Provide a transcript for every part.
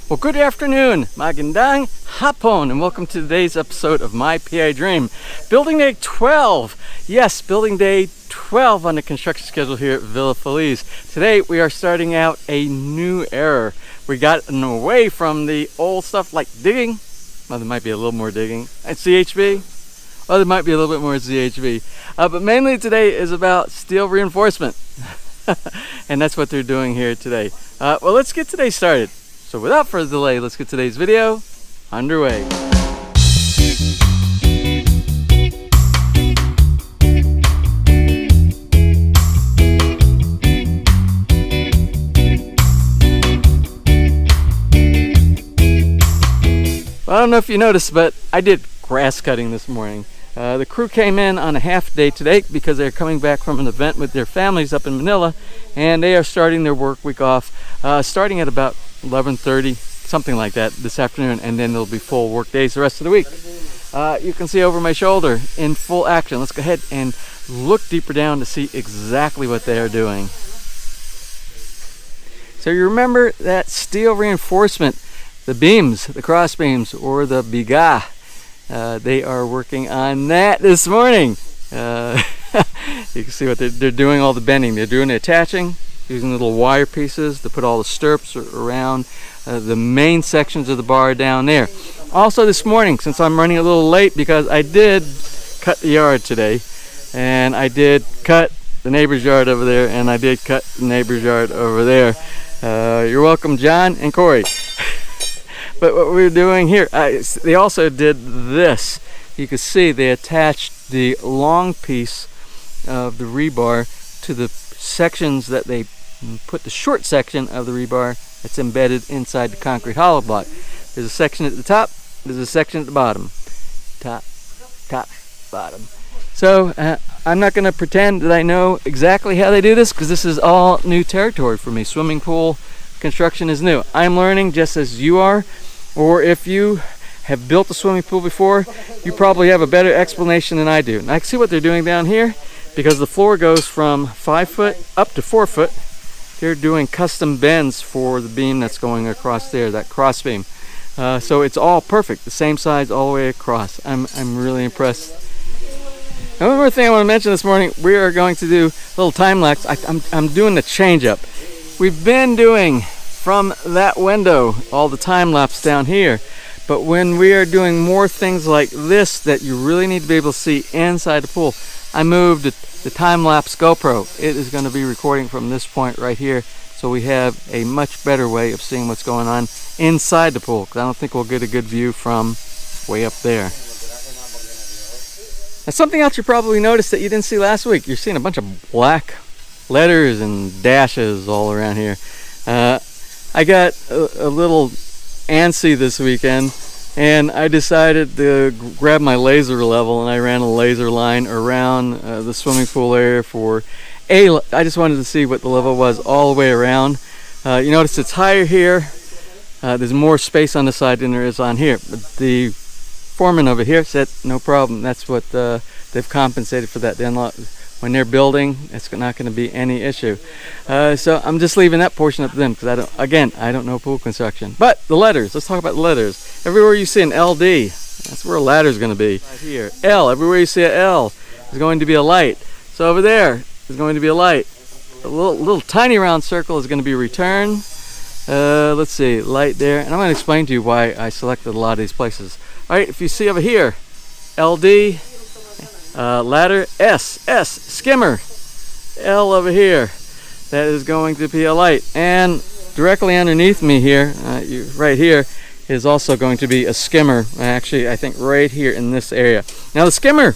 Well, good afternoon, magandang hapon, and welcome to today's episode of My PI Dream. Building day 12. Yes, building day 12 on the construction schedule here at Villa Feliz. Today we are starting out a new era. We got away from the old stuff like digging. Well, there might be a little more digging. And CHV. Well, there might be a little bit more CHV. But mainly today is about steel reinforcement. And that's what they're doing here today. Well, let's get today started. So without further delay, let's get today's video underway. Well, I don't know if you noticed, but I did grass cutting this morning. The crew came in on a half day today because they're coming back from an event with their families up in Manila, and they are starting their work week off starting at about 11:30, something like that, this afternoon, and then there'll be full work days the rest of the week. You can see over my shoulder in full action. Let's go ahead and look deeper down to see exactly what they are doing. So you remember that steel reinforcement, the beams, the cross beams, or the biga. They are working on that this morning. You can see what they're doing, all the bending. They're doing the attaching, using little wire pieces to put all the stirrups around the main sections of the bar down there. Also this morning, since I'm running a little late because I did cut the yard today, and I did cut the neighbor's yard over there, and I did cut the neighbor's yard over there. You're welcome, John and Corey. But what we're doing here, they also did this. You can see they attached the long piece of the rebar to the sections that they put the short section of the rebar that's embedded inside the concrete hollow block. There's a section at the top, there's a section at the bottom. Top, bottom. So I'm not going to pretend that I know exactly how they do this, because this is all new territory for me. Swimming pool construction is new. I'm learning just as you are, or if you have built a swimming pool before, you probably have a better explanation than I do. And I can see what they're doing down here, because the floor goes from 5 foot up to 4 foot. They're doing custom bends for the beam that's going across there, that cross beam. So it's all perfect, the same size all the way across. I'm really impressed. And one more thing I want to mention this morning, we are going to do a little time lapse. I'm doing the change up. We've been doing from that window all the time lapse down here, but when we are doing more things like this that you really need to be able to see inside the pool, I moved the time-lapse GoPro. It is going to be recording from this point right here, so we have a much better way of seeing what's going on inside the pool, because I don't think we'll get a good view from way up there. Now, something else you probably noticed that you didn't see last week, you're seeing a bunch of black letters and dashes all around here. I got a little antsy this weekend, and I decided to grab my laser level, and I ran a laser line around the swimming pool area for I just wanted to see what the level was all the way around. You notice it's higher here. There's more space on the side than there is on here. But the foreman over here said no problem. That's what they've compensated for that. When they're building, it's not going to be any issue. So I'm just leaving that portion up to them, because I don't know pool construction. But the letters, let's talk about the letters. Everywhere you see an LD, that's where a ladder is going to be. Right here, L, everywhere you see a L is going to be a light. So over there is going to be a light. A little tiny round circle is going to be return. Let's see, light there. And I'm going to explain to you why I selected a lot of these places. All right, if you see over here, LD, ladder, S, skimmer, L over here, that is going to be a light. And directly underneath me here, right here, is also going to be a skimmer. Actually, I think right here in this area. Now the skimmer,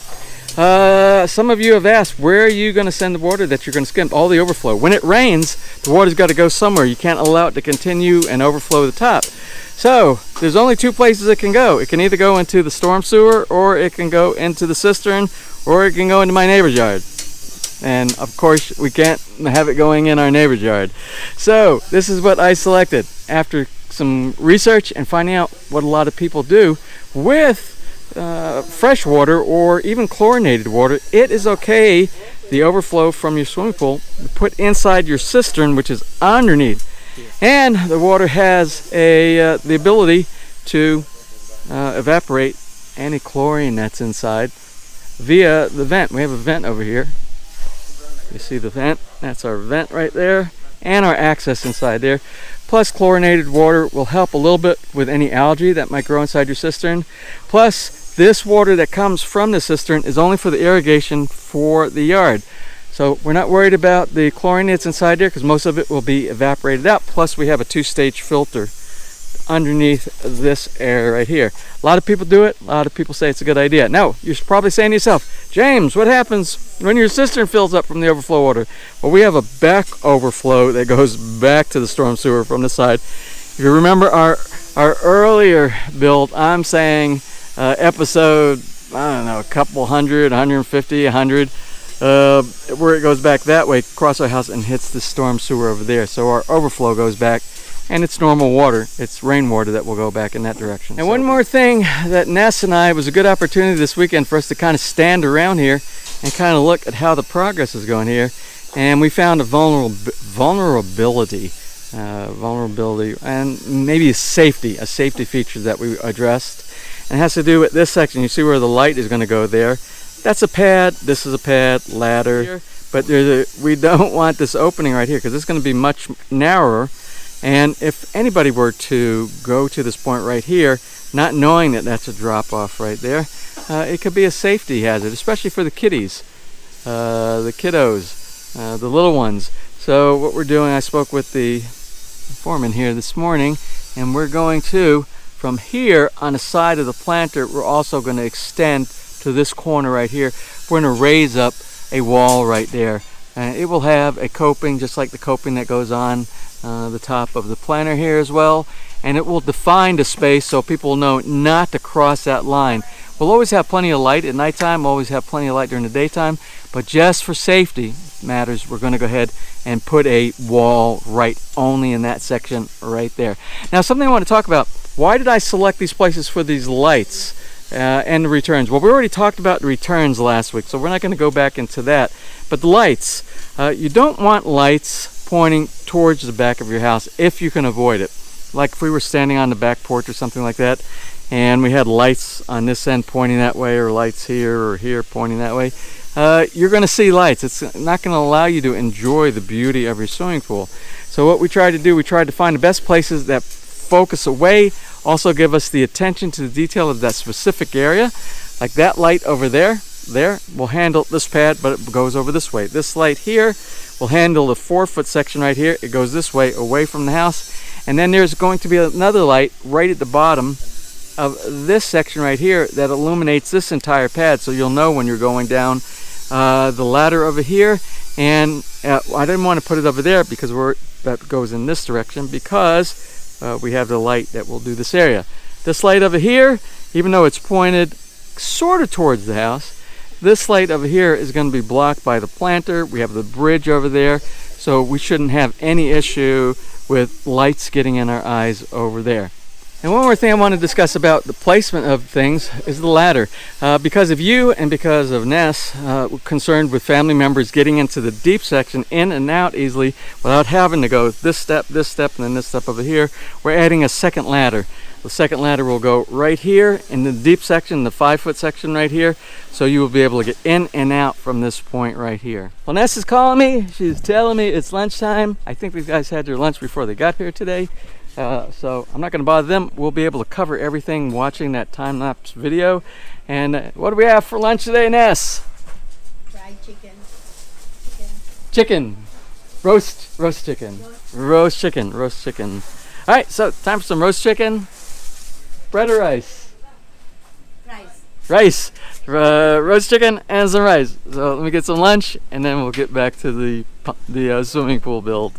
some of you have asked, where are you going to send the water that you're going to skim? All the overflow. When it rains, the water's got to go somewhere. You can't allow it to continue and overflow the top. So there's only two places it can go. It can either go into the storm sewer, or it can go into the cistern, or it can go into my neighbor's yard. And of course we can't have it going in our neighbor's yard. So this is what I selected after some research and finding out what a lot of people do with fresh water or even chlorinated water. It is okay, the overflow from your swimming pool, put inside your cistern, which is underneath. And the water has the ability to evaporate any chlorine that's inside via the vent. We have a vent over here. You see the vent? That's our vent right there, and our access inside there. Plus, chlorinated water will help a little bit with any algae that might grow inside your cistern. Plus, this water that comes from the cistern is only for the irrigation for the yard. So we're not worried about the chlorine that's inside there because most of it will be evaporated out. Plus, we have a 2-stage filter underneath this area right here. A lot of people do it. A lot of people say it's a good idea. Now, you're probably saying to yourself, James, what happens when your cistern fills up from the overflow water? Well, we have a back overflow that goes back to the storm sewer from the side. If you remember our earlier build, I'm saying episode, I don't know, a couple hundred, 150, 100, where it goes back that way across our house and hits the storm sewer over there. So our overflow goes back. And it's normal water. It's rainwater that will go back in that direction. And one more thing that Ness and I, it was a good opportunity this weekend for us to kind of stand around here and kind of look at how the progress is going here. And we found a vulnerability and maybe a safety feature that we addressed. And it has to do with this section. You see where the light is going to go there. That's a pad. This is a pad, ladder. But we don't want this opening right here because it's going to be much narrower. And if anybody were to go to this point right here, not knowing that that's a drop off right there, it could be a safety hazard, especially for the kiddies, the kiddos, the little ones. So what we're doing, I spoke with the foreman here this morning, and we're going to, from here on the side of the planter, we're also going to extend to this corner right here. We're going to raise up a wall right there. And it will have a coping, just like the coping that goes on the top of the planter here as well, and it will define the space so people know not to cross that line. We'll always have plenty of light at nighttime, always have plenty of light during the daytime, but just for safety matters, we're going to go ahead and put a wall right only in that section right there. Now, something I want to talk about, why did I select these places for these lights and the returns? Well, we already talked about the returns last week, so we're not going to go back into that. But the lights, you don't want lights pointing towards the back of your house if you can avoid it. Like if we were standing on the back porch or something like that, and we had lights on this end pointing that way, or lights here or here pointing that way, you're going to see lights. It's not going to allow you to enjoy the beauty of your swimming pool. So what we tried to do, we tried to find the best places that focus away, also give us the attention to the detail of that specific area. Like that light over there will handle this pad, but it goes over this way. This light here will handle the 4-foot section right here. It goes this way, away from the house. And then there's going to be another light right at the bottom of this section right here that illuminates this entire pad, so you'll know when you're going down the ladder over here. And I didn't want to put it over there because that goes in this direction, because we have the light that will do this area. This light over here, even though it's pointed sort of towards the house, this light over here is going to be blocked by the planter. We have the bridge over there, so we shouldn't have any issue with lights getting in our eyes over there. And one more thing I want to discuss about the placement of things is the ladder. Because of you and because of Ness, we're concerned with family members getting into the deep section in and out easily without having to go this step, and then this step over here. We're adding a second ladder. The second ladder will go right here in the deep section, the 5-foot section right here, so you will be able to get in and out from this point right here. Well, Ness is calling me. She's telling me it's lunchtime. I think these guys had their lunch before they got here today. So I'm not going to bother them. We'll be able to cover everything watching that time-lapse video. And what do we have for lunch today, Ness? Fried chicken. Chicken. Roast chicken. Roast chicken. All right, so time for some roast chicken. Bread or rice? Rice. Roast chicken and some rice. So let me get some lunch, and then we'll get back to the swimming pool build.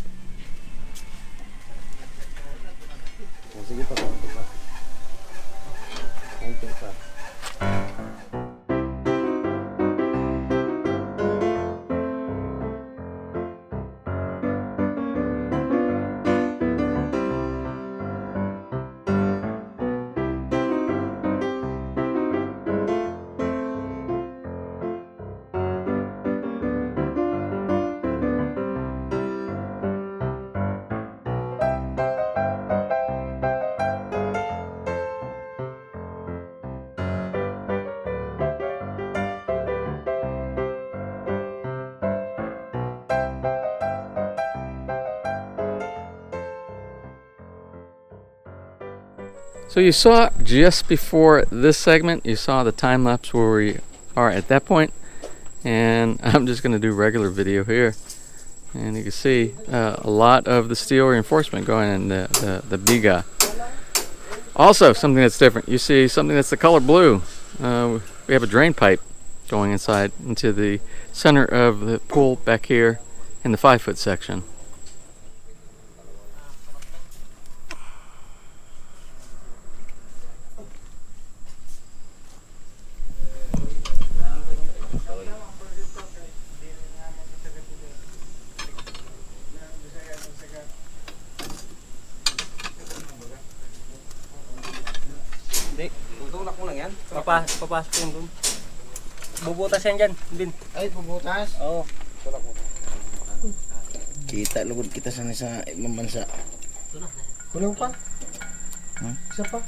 So you saw just before this segment, you saw the time lapse where we are at that point, and I'm just going to do regular video here, and you can see a lot of the steel reinforcement going in the biga. Also, something that's different, you see something that's the color blue. We have a drain pipe going inside into the center of the pool back here in the 5-foot section. Hindi, tutulak mo lang yan. Papasok yan dun. Bubutas yan dyan, Bin. Ay, bubutas? Oo. Tulak mo. Kita, lugod kita sa ibang bansa. Kulang pa? Isa pa?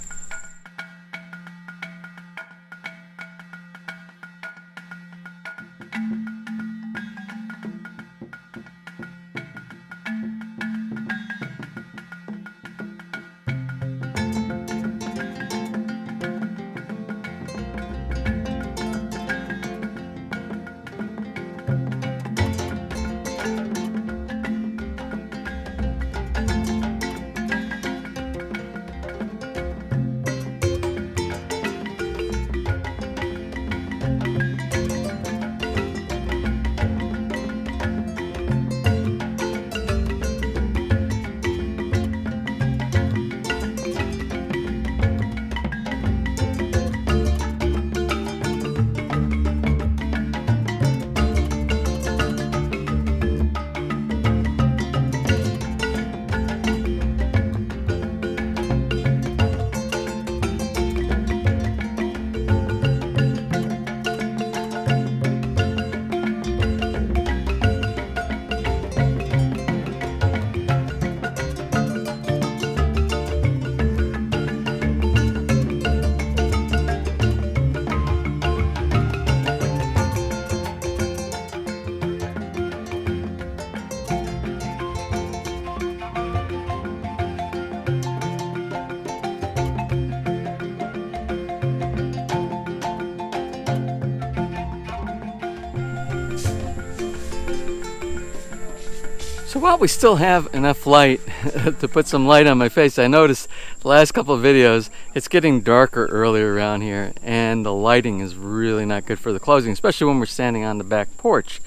So while we still have enough light to put some light on my face, I noticed the last couple of videos it's getting darker earlier around here, and the lighting is really not good for the closing, especially when we're standing on the back porch.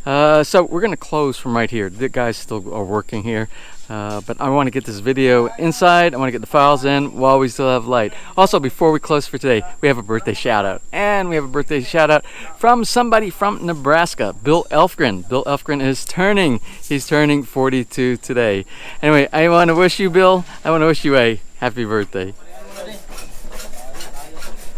So we're going to close from right here. The guys still are working here, but I want to get this video inside. I want to get the files in while we still have light. Also, before we close for today, we have a birthday shout out, and we have a birthday shout out from somebody from Nebraska, Bill Elfgren. Bill Elfgren is he's turning 42 today. Anyway, I want to wish you, Bill, I want to wish you a happy birthday.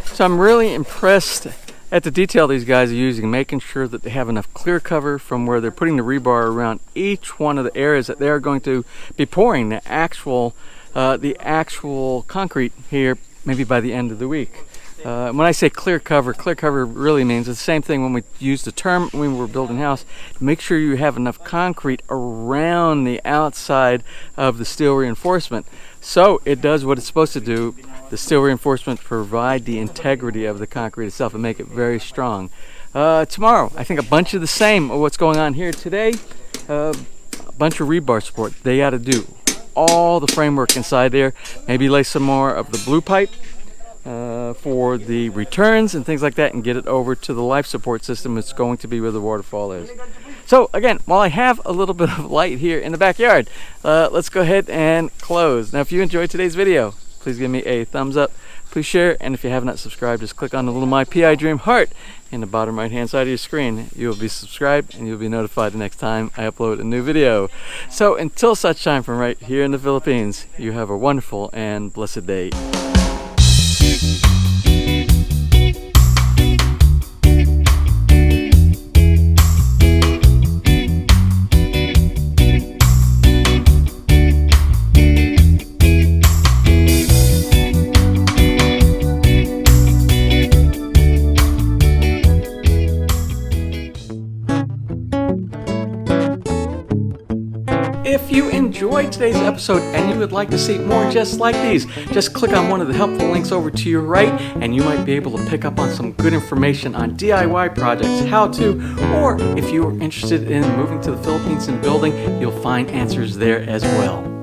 So I'm really impressed at the detail these guys are using, making sure that they have enough clear cover from where they're putting the rebar around each one of the areas that they're going to be pouring the actual concrete here, maybe by the end of the week. When I say clear cover really means it's the same thing when we use the term when we're building a house. Make sure you have enough concrete around the outside of the steel reinforcement so it does what it's supposed to do. The steel reinforcement provide the integrity of the concrete itself and make it very strong. Tomorrow, I think a bunch of the same of what's going on here today. A bunch of rebar support. They got to do all the framework inside there. Maybe lay some more of the blue pipe for the returns and things like that, and get it over to the life support system. It's going to be where the waterfall is. So again, while I have a little bit of light here in the backyard, let's go ahead and close. Now, if you enjoyed today's video, please give me a thumbs up. Please share, and if you have not subscribed, just click on the little MPID dream heart in the bottom right hand side of your screen. You will be subscribed, and you'll be notified the next time I upload a new video. So until such time, from right here in the Philippines, you have a wonderful and blessed day. If you enjoyed today's episode and you would like to see more just like these, just click on one of the helpful links over to your right and you might be able to pick up on some good information on DIY projects, how to, or if you're interested in moving to the Philippines and building, you'll find answers there as well.